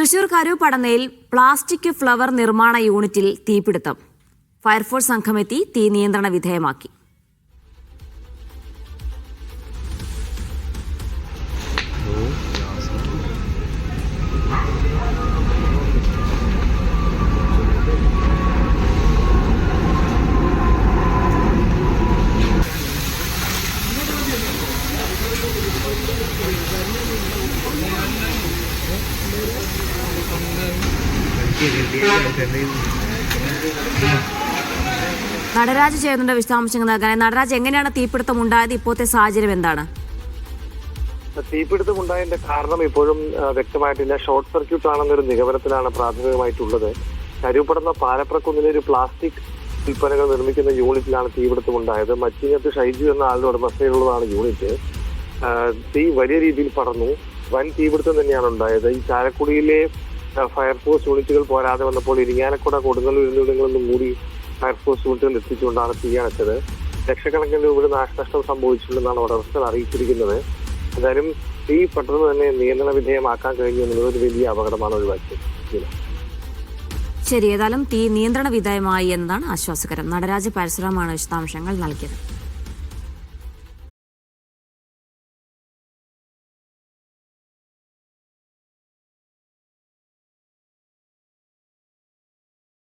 Thrissur കരൂപ്പടന്നയിൽ plastic flower നിർമ്മാണ യൂണിറ്റിൽ തീപിടുത്തം. ഫയർഫോഴ്സ് സംഘമെത്തി തീ നിയന്ത്രണ വിധേയമാക്കി. നടരാജ് ചേരുന്നുണ്ട് വിശദാംശങ്ങൾ നൽകാൻ. നടരാജ്, എങ്ങനെയാണ് തീപിടുത്തം ഉണ്ടായത്? ഇപ്പോഴത്തെ സാഹചര്യം എന്താണ്? തീപിടുത്തം ഉണ്ടായതിന്റെ കാരണം ഇപ്പോഴും വ്യക്തമായിട്ടില്ല. ഷോർട്ട് സർക്യൂട്ട് ആണെന്നൊരു നിഗമനത്തിലാണ് പ്രാഥമികമായിട്ടുള്ളത്. കരൂപ്പടന്ന പാലപ്രക്കുന്നിലെ ഒരു പ്ലാസ്റ്റിക് ഉൽപ്പന്നങ്ങൾ നിർമ്മിക്കുന്ന യൂണിറ്റിലാണ് തീപിടുത്തം ഉണ്ടായത്. മച്ചിങ്ങത്ത് ഷൈജു എന്ന ആളുടെ ഉടമസ്ഥയിലുള്ളതാണ് യൂണിറ്റ്. തീ വലിയ രീതിയിൽ പടർന്നു. വൻ തീപിടുത്തം തന്നെയാണ് ഉണ്ടായത്. ഈ ചാലക്കുടിയിലെ ഫയർഫോഴ്സ് യൂണിറ്റുകൾ പോരാതെ വന്നപ്പോൾ ഇരിങ്ങാലക്കുട, കൊടുങ്ങല്ലൂർ എന്നിവിടങ്ങളിലും കൂടി ഫയർഫോഴ്സ് യൂണിറ്റുകൾ എത്തിച്ചുകൊണ്ടാണ് തീ അണച്ചത്. ലക്ഷക്കണക്കിന് രൂപയുടെ നാശനഷ്ടം സംഭവിച്ചിട്ടുണ്ടെന്നാണ് ഉടമസ്ഥർ അറിയിച്ചിരിക്കുന്നത്. എന്തായാലും തീ പെട്ടെന്ന് തന്നെ നിയന്ത്രണ വിധേയമാക്കാൻ കഴിഞ്ഞു എന്നുള്ളത് ഒരു വലിയ അപകടമാണ് ഒഴിവാക്കിയത്. ശരി, ഏതായാലും തീ നിയന്ത്രണ വിധേയമായി എന്നതാണ് ആശ്വാസകരം. നടരാജ് പരശുറാമാണ് വിശദാംശങ്ങൾ നൽകിയത്.